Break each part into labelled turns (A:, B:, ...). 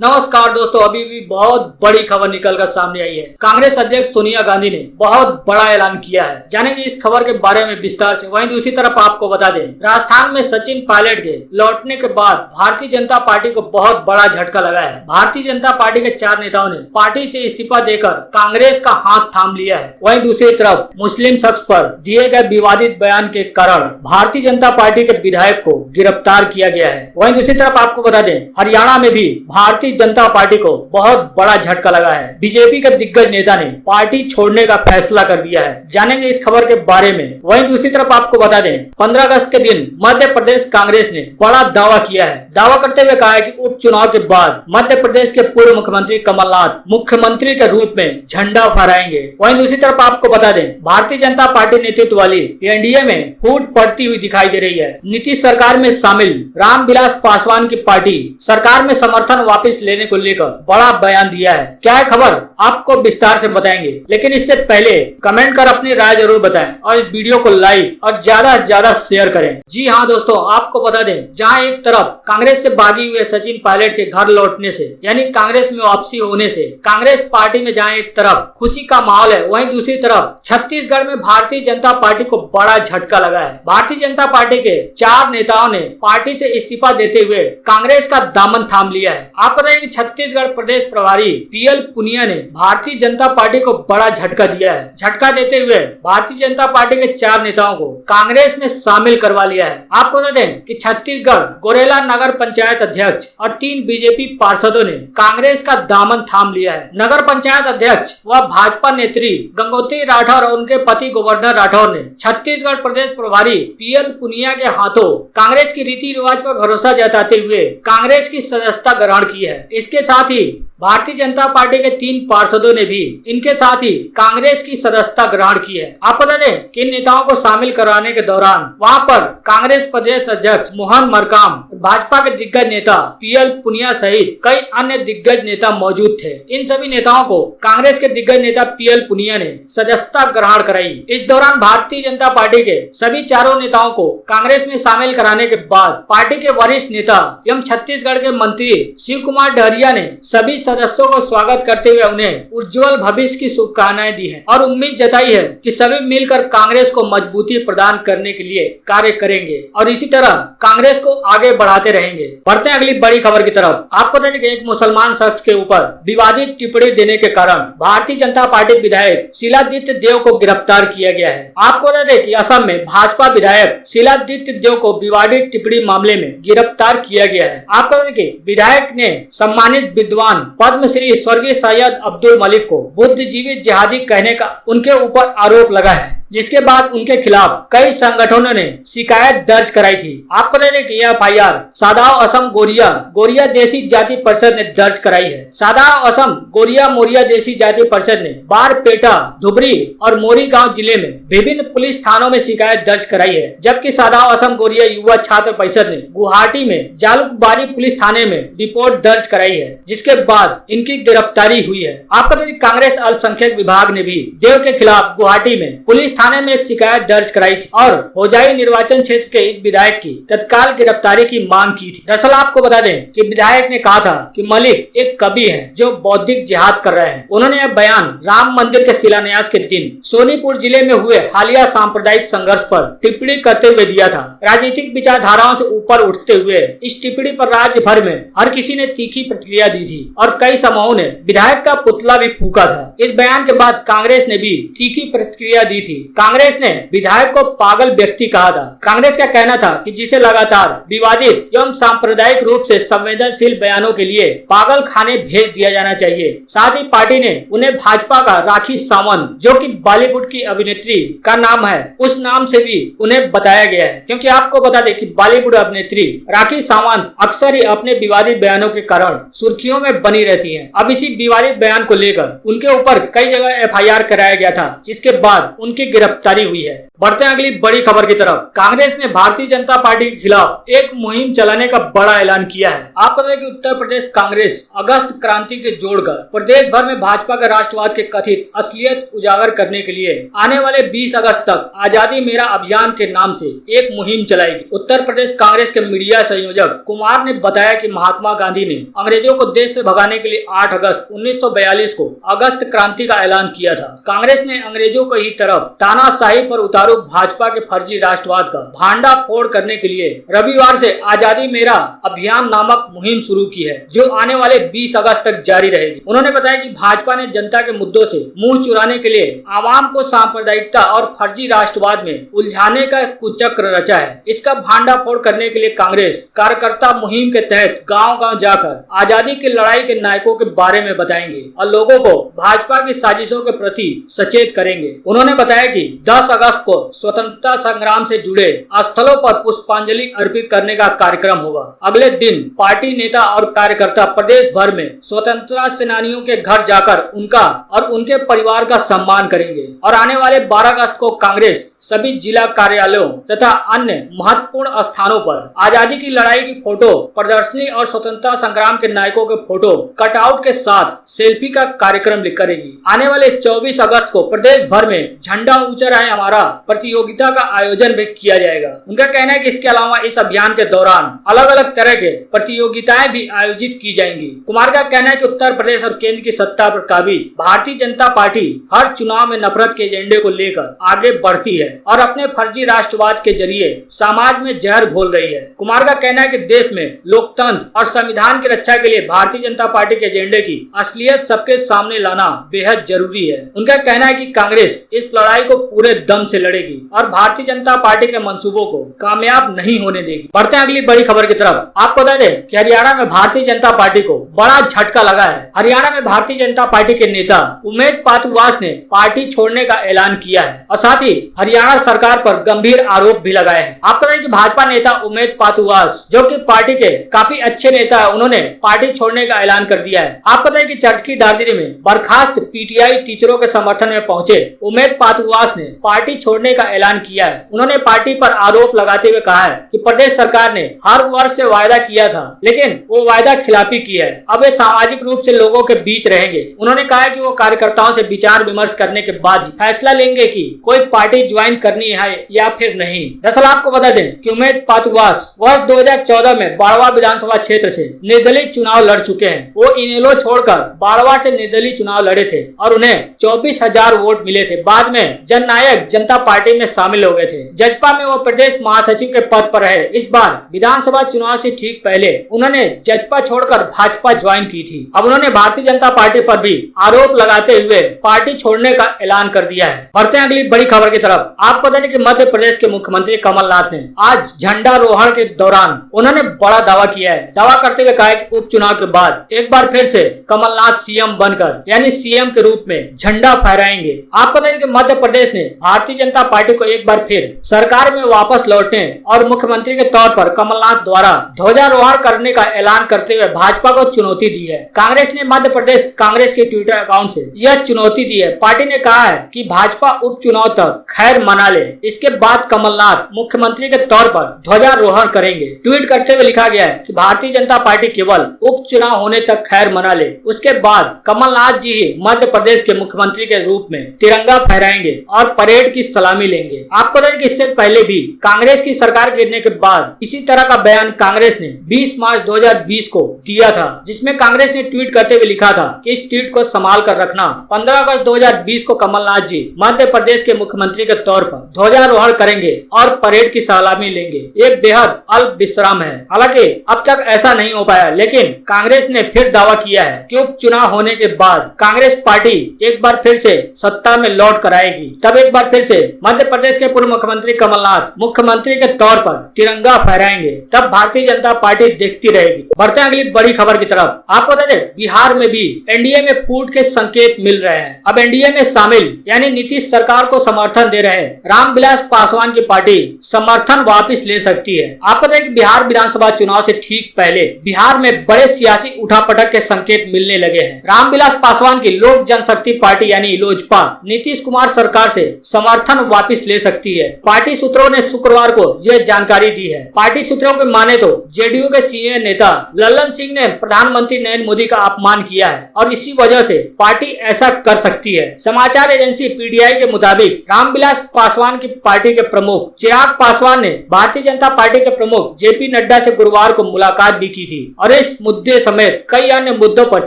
A: नमस्कार दोस्तों, अभी भी बहुत बड़ी खबर निकलकर सामने आई है। कांग्रेस अध्यक्ष सोनिया गांधी ने बहुत बड़ा ऐलान किया है। जानेंगे इस खबर के बारे में विस्तार से। वहीं दूसरी तरफ आपको बता दें, राजस्थान में सचिन पायलट के लौटने के बाद भारतीय जनता पार्टी को बहुत बड़ा झटका लगा है। भारतीय जनता पार्टी के 4 नेताओं ने पार्टी से इस्तीफा देकर कांग्रेस का हाथ थाम लिया है। वहीं दूसरी तरफ मुस्लिम शख्स पर दिए गए विवादित बयान के कारण भारतीय जनता पार्टी के विधायक को गिरफ्तार किया गया है। वहीं दूसरी तरफ आपको बता दें, हरियाणा में भी भारतीय जनता पार्टी को बहुत बड़ा झटका लगा है। बीजेपी के दिग्गज नेता ने पार्टी छोड़ने का फैसला कर दिया है। जानेंगे इस खबर के बारे में। वहीं दूसरी तरफ आपको बता दें, 15 अगस्त के दिन मध्य प्रदेश कांग्रेस ने बड़ा दावा किया है। दावा करते हुए कहा है कि उपचुनाव के बाद मध्य प्रदेश के पूर्व मुख्यमंत्री कमलनाथ मुख्यमंत्री के रूप में झंडा फहराएंगे। वहीं दूसरी तरफ आपको बता दें, भारतीय जनता पार्टी नेतृत्व वाली एनडीए में फूट पड़ती हुई दिखाई दे रही है। नीतीश सरकार में शामिल रामविलास पासवान की पार्टी सरकार में समर्थन वापस लेने को लेकर बड़ा बयान दिया है। क्या है खबर, आपको विस्तार से बताएंगे, लेकिन इससे पहले कमेंट कर अपनी राय जरूर बताएं और इस वीडियो को लाइक और ज्यादा से ज्यादा शेयर करें। जी हाँ दोस्तों, आपको बता दें, जहां एक तरफ कांग्रेस से भागी हुए सचिन पायलट के घर लौटने से यानी कांग्रेस में वापसी होने से कांग्रेस पार्टी में जहां एक तरफ खुशी का माहौल है, वहीं दूसरी तरफ छत्तीसगढ़ में भारतीय जनता पार्टी को बड़ा झटका लगा है। भारतीय जनता पार्टी के 4 नेताओं ने पार्टी से इस्तीफा देते हुए कांग्रेस का दामन थाम लिया है। आपको बताएं कि छत्तीसगढ़ प्रदेश प्रभारी पीएल पुनिया ने भारतीय जनता पार्टी को बड़ा झटका दिया है। झटका देते हुए भारतीय जनता पार्टी के 4 नेताओं को कांग्रेस में शामिल करवा लिया है। आपको बता दें कि छत्तीसगढ़ गोरेला नगर पंचायत अध्यक्ष और 3 बीजेपी पार्षदों ने कांग्रेस का दामन थाम लिया है। नगर पंचायत अध्यक्ष व भाजपा नेत्री गंगोत्री राठौर और उनके पति गोवर्धन राठौर ने छत्तीसगढ़ प्रदेश प्रभारी पीएल पुनिया के हाथों कांग्रेस की रीति रिवाज पर भरोसा जताते हुए कांग्रेस की सदस्यता ग्रहण की है। इसके साथ ही भारतीय जनता पार्टी के 3 पार्षदों ने भी इनके साथ ही कांग्रेस की सदस्यता ग्रहण की है। आपको बता दें कि इन नेताओं को शामिल कराने के दौरान वहां पर कांग्रेस प्रदेश अध्यक्ष मोहन मरकाम, भाजपा के दिग्गज नेता पीएल पुनिया सहित कई अन्य दिग्गज नेता मौजूद थे। इन सभी नेताओं को कांग्रेस के दिग्गज नेता पीएल पुनिया ने सदस्यता ग्रहण कराई। इस दौरान भारतीय जनता पार्टी के सभी 4 नेताओं को कांग्रेस में शामिल कराने के बाद पार्टी के वरिष्ठ नेता एवं छत्तीसगढ़ के मंत्री शिव कुमार डहरिया ने सभी सदस्यों को स्वागत करते हुए उन्हें उज्जवल भविष्य की शुभकामनाएं दी है और उम्मीद जताई है कि सभी मिलकर कांग्रेस को मजबूती प्रदान करने के लिए कार्य करेंगे और इसी तरह कांग्रेस को आगे बढ़ाते रहेंगे। बढ़ते हैं अगली बड़ी खबर की तरफ। आपको बता दें कि एक मुसलमान शख्स के ऊपर विवादित टिप्पणी देने के कारण भारतीय जनता पार्टी विधायक शीलादित्य देव को गिरफ्तार किया गया है। आपको बता दें कि असम में भाजपा विधायक शीलादित्य देव को विवादित टिप्पणी मामले में गिरफ्तार किया गया है। आपको बता दें कि विधायक ने सम्मानित विद्वान पद्मश्री स्वर्गीय सैयद अब्दुल मलिक को बुद्धिजीवी जिहादी कहने का उनके ऊपर आरोप लगा है, जिसके बाद उनके खिलाफ कई संगठनों ने शिकायत दर्ज कराई थी। आपको बता दें कि यह एफआईआर सादाव असम गोरिया देसी जाति परिषद ने दर्ज कराई है। सादाव असम गोरिया मोरिया देसी जाति परिषद ने बारपेटा, धुबरी और मोरी गांव जिले में विभिन्न पुलिस थानों में शिकायत दर्ज कराई है, जबकि सादाव असम गोरिया युवा छात्र परिषद ने गुवाहाटी में जालुकबारी पुलिस थाने में रिपोर्ट दर्ज कराई है, जिसके बाद इनकी गिरफ्तारी हुई है। आपको बता दें कांग्रेस अल्पसंख्यक विभाग ने भी देव के खिलाफ गुवाहाटी में पुलिस थाने में एक शिकायत दर्ज कराई थी और होजाई निर्वाचन क्षेत्र के इस विधायक की तत्काल गिरफ्तारी की मांग की थी। दरअसल आपको बता दें कि विधायक ने कहा था कि मलिक एक कवि हैं जो बौद्धिक जिहाद कर रहे हैं। उन्होंने यह बयान राम मंदिर के शिलान्यास के दिन सोनीपुर जिले में हुए हालिया सांप्रदायिक संघर्ष पर टिप्पणी करते हुए दिया था। राजनीतिक विचारधाराओं से ऊपर उठते हुए इस टिप्पणी पर राज्य भर में हर किसी ने तीखी प्रतिक्रिया दी थी और कई समूहों ने विधायक का पुतला भी फूंका था। इस बयान के बाद कांग्रेस ने भी तीखी प्रतिक्रिया दी थी। कांग्रेस ने विधायक को पागल व्यक्ति कहा था। कांग्रेस का कहना था कि जिसे लगातार विवादित एवं सांप्रदायिक रूप से संवेदनशील बयानों के लिए पागल खाने भेज दिया जाना चाहिए। साथ ही पार्टी ने उन्हें भाजपा का राखी सावंत, जो कि बॉलीवुड की अभिनेत्री का नाम है, उस नाम से भी उन्हें बताया गया है, क्योंकि आपको बता दें कि बॉलीवुड अभिनेत्री राखी सावंत अक्सर ही अपने विवादित बयानों के कारण सुर्खियों में बनी रहती है। अब इसी विवादित बयान को लेकर उनके ऊपर कई जगह एफआईआर कराया गया था, जिसके बाद उनकी गिरफ्तारी हुई है। बढ़ते हैं अगली बड़ी खबर की तरफ। कांग्रेस ने भारतीय जनता पार्टी के खिलाफ एक मुहिम चलाने का बड़ा ऐलान किया है। आपको बताएं कि उत्तर प्रदेश कांग्रेस अगस्त क्रांति के जोड़कर प्रदेश भर में भाजपा के राष्ट्रवाद के कथित असलियत उजागर करने के लिए आने वाले 20 अगस्त तक आजादी मेरा अभियान के नाम से एक मुहिम चलाएगी। उत्तर प्रदेश कांग्रेस के मीडिया संयोजक कुमार ने बताया कि महात्मा गांधी ने अंग्रेजों को देश से भगाने के लिए 8 अगस्त 1942 को अगस्त क्रांति का ऐलान किया था। कांग्रेस ने अंग्रेजों को ही तरफ तानाशाही पर उतारू भाजपा के फर्जी राष्ट्रवाद का भांडा फोड़ करने के लिए रविवार से आजादी मेरा अभियान नामक मुहिम शुरू की है, जो आने वाले 20 अगस्त तक जारी रहेगी। उन्होंने बताया कि भाजपा ने जनता के मुद्दों से मुंह चुराने के लिए आवाम को सांप्रदायिकता और फर्जी राष्ट्रवाद में उलझाने का कुचक्र रचा है। इसका भांडा फोड़ करने के लिए कांग्रेस कार्यकर्ता मुहिम के तहत गांव-गांव जाकर आजादी की लड़ाई के नायकों के बारे में बताएंगे और लोगों को भाजपा की साजिशों के प्रति सचेत करेंगे। उन्होंने बताया कि 10 अगस्त को स्वतंत्रता संग्राम से जुड़े स्थलों पर पुष्पांजलि अर्पित करने का कार्यक्रम होगा। अगले दिन पार्टी नेता और कार्यकर्ता प्रदेश भर में स्वतंत्रता सेनानियों के घर जाकर उनका और उनके परिवार का सम्मान करेंगे और आने वाले 12 अगस्त को कांग्रेस सभी जिला कार्यालयों तथा अन्य महत्वपूर्ण स्थानों पर आजादी की लड़ाई की फोटो प्रदर्शनी और स्वतंत्रता संग्राम के नायकों के फोटो कटआउट के साथ सेल्फी का कार्यक्रम करेगी। आने वाले 24 अगस्त को प्रदेश भर में झंडा ऊंचा रहे हमारा प्रतियोगिता का आयोजन भी किया जाएगा। उनका कहना है कि इसके अलावा इस अभियान के दौरान अलग अलग तरह के प्रतियोगिताएं भी आयोजित की जाएंगी। कुमार का कहना है कि उत्तर प्रदेश और केंद्र की सत्ता पर काबिज भारतीय जनता पार्टी हर चुनाव में नफरत के एजेंडे को लेकर आगे बढ़ती है और अपने फर्जी राष्ट्रवाद के जरिए समाज में जहर घोल रही है। कुमार का कहना है कि देश में लोकतंत्र और संविधान की रक्षा के लिए भारतीय जनता पार्टी के एजेंडे की असलियत सबके सामने लाना बेहद जरूरी है। उनका कहना है कि कांग्रेस इस लड़ाई को पूरे दम से लड़ेगी और भारतीय जनता पार्टी के मंसूबों को कामयाब नहीं होने देगी। बढ़ते हैं अगली बड़ी खबर की तरफ। आपको बता दें कि हरियाणा में भारतीय जनता पार्टी को बड़ा झटका लगा है। हरियाणा में भारतीय जनता पार्टी के नेता उमेद पातुवास ने पार्टी छोड़ने का ऐलान किया है और साथ ही हरियाणा सरकार पर गंभीर आरोप भी लगाए हैं। आपको बता दें कि भाजपा नेता उमेद पातुवास, जो कि पार्टी के काफी अच्छे नेता है, उन्होंने पार्टी छोड़ने का ऐलान कर दिया है। आपको बता दें कि चर्च की दादरी में बर्खास्त पीटीआई टीचरों के समर्थन में पहुंचे उमेद पातुवास ने पार्टी छोड़ने का ऐलान किया है। उन्होंने पार्टी पर आरोप लगाते हुए कहा है कि प्रदेश सरकार ने हर वर्ष से वायदा किया था, लेकिन वो वायदा खिलाफी की है। अब वे सामाजिक रूप से लोगों के बीच रहेंगे। उन्होंने कहा है कि वो कार्यकर्ताओं से विचार विमर्श करने के बाद ही फैसला लेंगे कि कोई पार्टी ज्वाइन करनी है या फिर नहीं। दरअसल आपको बता दें कि उमेद पातुवास वर्ष 2014 में बाड़वा विधानसभा क्षेत्र से निर्दलीय चुनाव लड़ चुके हैं। वो इनेलो छोड़कर बाड़वा से निर्दलीय चुनाव लड़े थे और उन्हें 24,000 वोट मिले थे। बाद में जननायक जनता पार्टी में शामिल हो गए थे। जजपा में वो प्रदेश महासचिव के पद पर रहे। इस बार विधानसभा चुनाव से ठीक पहले उन्होंने जजपा छोड़कर भाजपा ज्वाइन की थी। अब उन्होंने भारतीय जनता पार्टी पर भी आरोप लगाते हुए पार्टी छोड़ने का ऐलान कर दिया है। बढ़ते हैं अगली बड़ी खबर की तरफ। आपको बता दें कि मध्य प्रदेश के मुख्यमंत्री कमलनाथ ने आज झंडारोहण के दौरान उन्होंने बड़ा दावा किया है। दावा करते हुए कहा है कि उपचुनाव के बाद एक बार फिर से कमलनाथ सीएम बनकर यानी सीएम के रूप में झंडा फहराएंगे। आपको बता दें कि मध्य प्रदेश ने भारतीय जनता पार्टी को एक बार फिर सरकार में वापस लौटने और मुख्यमंत्री के तौर पर कमलनाथ द्वारा ध्वजारोहण करने का ऐलान करते हुए भाजपा को चुनौती दी है। कांग्रेस ने मध्य प्रदेश कांग्रेस के ट्विटर अकाउंट से यह चुनौती दी है। पार्टी ने कहा है कि भाजपा उपचुनाव तक खैर मना ले, इसके बाद कमलनाथ मुख्यमंत्री के तौर पर ध्वजारोहण करेंगे। ट्वीट करते हुए लिखा गया है कि भारतीय जनता पार्टी केवल उपचुनाव होने तक खैर मना ले, उसके बाद कमलनाथ जी ही मध्य प्रदेश के मुख्यमंत्री के रूप में तिरंगा फहराएंगे और परेड की सलामी लेंगे। आपको बता दें कि इससे पहले भी कांग्रेस की सरकार गिरने के बाद इसी तरह का बयान कांग्रेस ने 20 मार्च 2020 को दिया था, जिसमें कांग्रेस ने ट्वीट करते हुए लिखा था कि इस ट्वीट को संभाल कर रखना। 15 अगस्त 2020 को कमलनाथ जी मध्य प्रदेश के मुख्यमंत्री के तौर पर ध्वजारोहण करेंगे और परेड की सलामी लेंगे। ये बेहद अल्प विश्राम है। हालांकि अब तक ऐसा नहीं हो पाया, लेकिन कांग्रेस ने फिर दावा किया है कि उपचुनाव होने के बाद कांग्रेस पार्टी एक बार फिर से सत्ता में लौट कर आएगी। तब एक बार फिर से मध्य प्रदेश के पूर्व मुख्यमंत्री कमलनाथ मुख्यमंत्री के तौर पर तिरंगा फहराएंगे। तब भारतीय जनता पार्टी देखती रहेगी। बढ़ते हैं अगली बड़ी खबर की तरफ। आपको बता दें बिहार में भी एनडीए में फूट के संकेत मिल रहे हैं। अब एनडीए में शामिल यानी नीतीश सरकार को समर्थन दे रहे रामविलास पासवान की पार्टी समर्थन वापस ले सकती है। आपको बता दें कि बिहार विधानसभा चुनाव से ठीक पहले बिहार में बड़े सियासी उठापटक के संकेत मिलने लगे हैं। रामविलास पासवान की लोक जनशक्ति पार्टी यानी लोजपा नीतीश कुमार सरकार सरकार से समर्थन वापस ले सकती है। पार्टी सूत्रों ने शुक्रवार को यह जानकारी दी है। पार्टी सूत्रों के माने तो जेडीयू के सीनियर नेता लल्लन सिंह ने प्रधानमंत्री नरेंद्र मोदी का अपमान किया है और इसी वजह से पार्टी ऐसा कर सकती है। समाचार एजेंसी पीटीआई के मुताबिक रामविलास पासवान की पार्टी के प्रमुख चिराग पासवान ने भारतीय जनता पार्टी के प्रमुख जेपी नड्डा से गुरुवार को मुलाकात भी की थी और इस मुद्दे समेत कई अन्य मुद्दों पर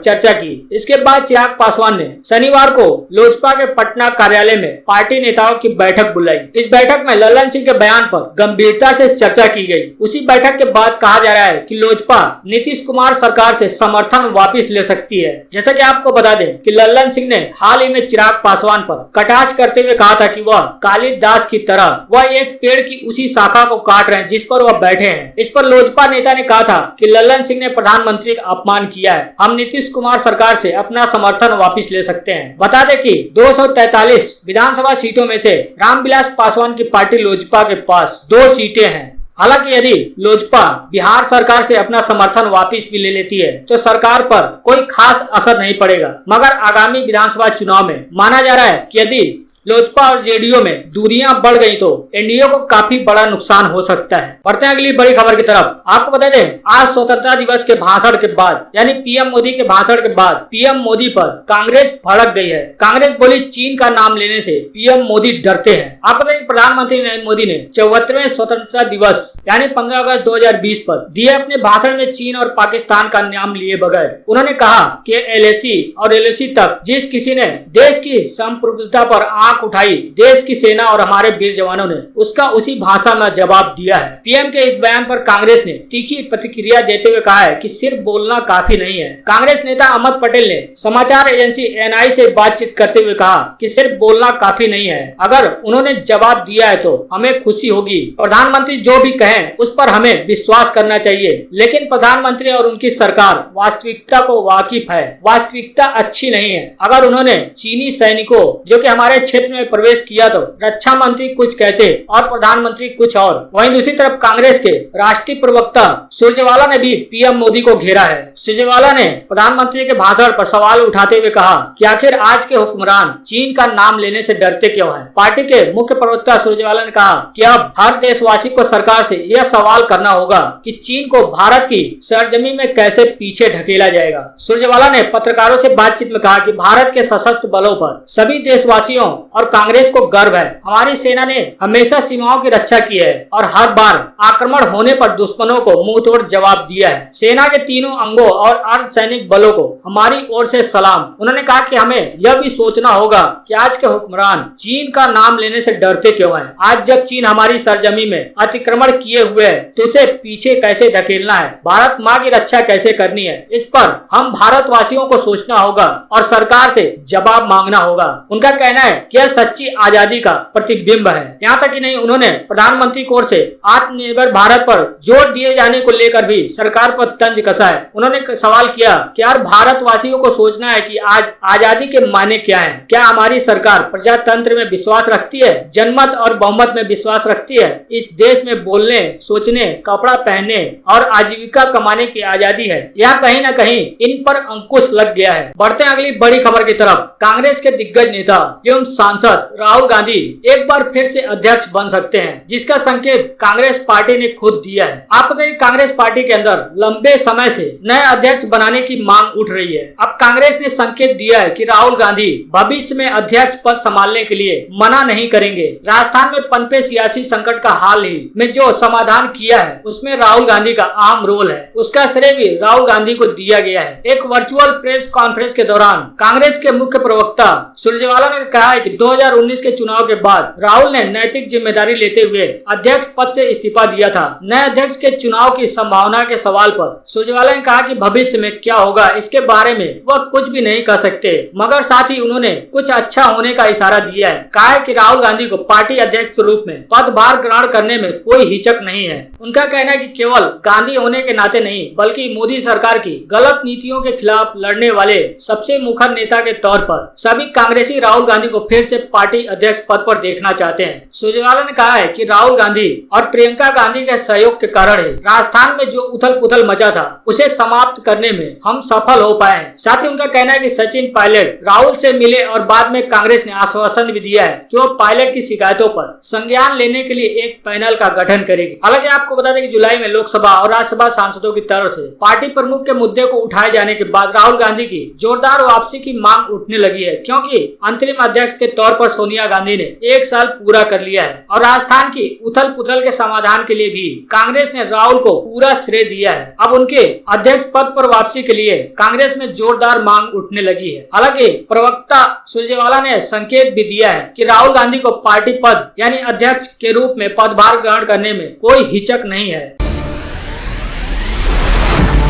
A: चर्चा की। इसके बाद चिराग पासवान ने शनिवार को लोजपा के पटना कार्यालय में पार्टी नेताओं की बैठक बुलाई। इस बैठक में लल्लन सिंह के बयान पर गंभीरता से चर्चा की गई। उसी बैठक के बाद कहा जा रहा है कि लोजपा नीतीश कुमार सरकार से समर्थन वापस ले सकती है। जैसा कि आपको बता दें कि लल्लन सिंह ने हाल ही में चिराग पासवान पर कटाक्ष करते हुए कहा था कि वह कालिदास की तरह वह एक पेड़ की उसी शाखा को काट रहे हैं जिस पर वह बैठे हैं। इस पर लोजपा नेता ने कहा था कि लल्लन सिंह ने प्रधानमंत्री का अपमान किया है, हम नीतीश कुमार सरकार से अपना समर्थन वापस ले सकते हैं। बता दें कि 243 विधानसभा सीटों में से रामविलास पासवान की पार्टी लोजपा के पास 2 सीटें हैं। हालांकि यदि लोजपा बिहार सरकार से अपना समर्थन वापस भी ले लेती है तो सरकार पर कोई खास असर नहीं पड़ेगा, मगर आगामी विधानसभा चुनाव में माना जा रहा है कि यदि लोजपा और जेडीयू में दूरियां बढ़ गई तो एनडीए को काफी बड़ा नुकसान हो सकता है। बढ़ते हैं अगली बड़ी खबर की तरफ। आपको बता दें, आज स्वतंत्रता दिवस के भाषण के बाद यानी पीएम मोदी के भाषण के बाद पीएम मोदी पर कांग्रेस भड़क गई है। कांग्रेस बोली चीन का नाम लेने से पीएम मोदी डरते हैं। आपको बता दें, प्रधानमंत्री नरेंद्र मोदी ने 74वें स्वतंत्रता दिवस यानी 15 अगस्त 2020 पर दिए अपने भाषण में चीन और पाकिस्तान का नाम लिए बगैर उन्होंने कहा कि एलएसी और एलएसी तक जिस किसी ने देश की संप्रभुता पर उठाई, देश की सेना और हमारे वीर जवानों ने उसका उसी भाषा में जवाब दिया है। पीएम के इस बयान पर कांग्रेस ने तीखी प्रतिक्रिया देते हुए कहा है कि सिर्फ बोलना काफी नहीं है। कांग्रेस नेता अहमद पटेल ने समाचार एजेंसी एनआई से बातचीत करते हुए कहा कि सिर्फ बोलना काफी नहीं है, अगर उन्होंने जवाब दिया है तो हमें खुशी होगी। प्रधानमंत्री जो भी कहें उस पर हमें विश्वास करना चाहिए, लेकिन प्रधानमंत्री और उनकी सरकार वास्तविकता को वाकिफ है। वास्तविकता अच्छी नहीं है। अगर उन्होंने चीनी सैनिकों जो कि हमारे क्षेत्र में प्रवेश किया तो रक्षा मंत्री कुछ कहते और प्रधानमंत्री कुछ और। वहीं दूसरी तरफ कांग्रेस के राष्ट्रीय प्रवक्ता सुरजेवाला ने भी पीएम मोदी को घेरा है। सुरजेवाला ने प्रधानमंत्री के भाषण पर सवाल उठाते हुए कहा कि आखिर आज के हुक्मरान चीन का नाम लेने से डरते क्यों हैं। पार्टी के मुख्य प्रवक्ता सुरजेवाला ने कहा कि अब हर देशवासी को सरकार से यह सवाल करना होगा कि चीन को भारत की सरजमीन में कैसे पीछे ढकेला जाएगा। सुरजेवाला ने पत्रकारों से बातचीत में कहा कि भारत के सशस्त्र बलों पर सभी देशवासियों और कांग्रेस को गर्व है। हमारी सेना ने हमेशा सीमाओं की रक्षा की है और हर बार आक्रमण होने पर दुश्मनों को मुंह तोड़ जवाब दिया है। सेना के तीनों अंगों और अर्धसैनिक बलों को हमारी ओर से सलाम। उन्होंने कहा कि हमें यह भी सोचना होगा कि आज के हुक्मरान चीन का नाम लेने से डरते क्यों हैं। आज जब चीन हमारी सरजमी में अतिक्रमण किए हुए है तो उसे पीछे कैसे धकेलना है, भारत माँ की रक्षा कैसे करनी है, इस पर हम भारतवासियों को सोचना होगा और सरकार से जवाब मांगना होगा। उनका कहना है कि यह सच्ची आजादी का प्रतिबिंब है। यहाँ तक ही नहीं, उन्होंने प्रधानमंत्री की ओर से आत्मनिर्भर भारत पर जोर दिए जाने को लेकर भी सरकार पर तंज कसा है। उन्होंने सवाल किया कि यार भारतवासियों को सोचना है कि आज आजादी के मायने क्या हैं। क्या हमारी सरकार प्रजातंत्र में विश्वास रखती है, जनमत और बहुमत में विश्वास रखती है। इस देश में बोलने, सोचने, कपड़ा पहनने और आजीविका कमाने की आजादी है। यह कहीं न कहीं इन पर अंकुश लग गया है। बढ़ते हैं अगली बड़ी खबर की तरफ। कांग्रेस के दिग्गज नेता एवं सांसद राहुल गांधी एक बार फिर से अध्यक्ष बन सकते हैं, जिसका संकेत कांग्रेस पार्टी ने खुद दिया है। आपको बताइए, कांग्रेस पार्टी के अंदर लंबे समय से नए अध्यक्ष बनाने की मांग उठ रही है। अब कांग्रेस ने संकेत दिया है कि राहुल गांधी भविष्य में अध्यक्ष पद संभालने के लिए मना नहीं करेंगे। राजस्थान में पनपे सियासी संकट का हाल ही में जो समाधान किया है उसमें राहुल गांधी का अहम रोल है। उसका श्रेय भी राहुल गांधी को दिया गया है। एक वर्चुअल प्रेस कॉन्फ्रेंस के दौरान कांग्रेस के मुख्य प्रवक्ता सुरजेवाला ने कहा है कि 2019 के चुनाव के बाद राहुल ने नैतिक जिम्मेदारी लेते हुए अध्यक्ष पद से इस्तीफा दिया था। नए अध्यक्ष के चुनाव की संभावना के सवाल पर सुरजेवाला ने कहा कि भविष्य में क्या होगा इसके बारे में वह कुछ भी नहीं कह सकते, मगर साथ ही उन्होंने कुछ अच्छा होने का इशारा दिया है। कहा है कि राहुल गांधी को पार्टी अध्यक्ष के रूप में पदभार ग्रहण करने में कोई हिचक नहीं है। उनका कहना है कि केवल गांधी होने के नाते नहीं बल्कि मोदी सरकार की गलत नीतियों के खिलाफ लड़ने वाले सबसे मुखर नेता के तौर पर सभी कांग्रेसी राहुल गांधी को फिर से पार्टी अध्यक्ष पद पर देखना चाहते हैं। सुरजेवाला ने कहा है कि राहुल गांधी और प्रियंका गांधी के सहयोग के कारण ही राजस्थान में जो उथल पुथल मचा था उसे समाप्त करने में हम सफल हो पाए। साथ ही उनका कहना है कि सचिन पायलट राहुल से मिले और बाद में कांग्रेस ने आश्वासन भी दिया है कि वो पायलट की शिकायतों पर संज्ञान लेने के लिए एक पैनल का गठन करेगी। हालांकि आपको बता दें कि जुलाई में लोकसभा और राज्यसभा सांसदों की तरफ से पार्टी प्रमुख के मुद्दे को उठाए जाने के बाद राहुल गांधी की जोरदार वापसी की मांग उठने लगी है, क्योंकि अंतरिम अध्यक्ष के तौर पर सोनिया गांधी ने 1 साल पूरा कर लिया है और राजस्थान की उथल पुथल के समाधान के लिए भी कांग्रेस ने राहुल को पूरा श्रेय दिया है। अब उनके अध्यक्ष पद पर वापसी के लिए कांग्रेस में जोरदार मांग उठने लगी है। हालांकि प्रवक्ता सुरजेवाला ने संकेत भी दिया है कि राहुल गांधी को पार्टी पद यानी अध्यक्ष के रूप में पदभार ग्रहण करने में कोई हिचक नहीं है।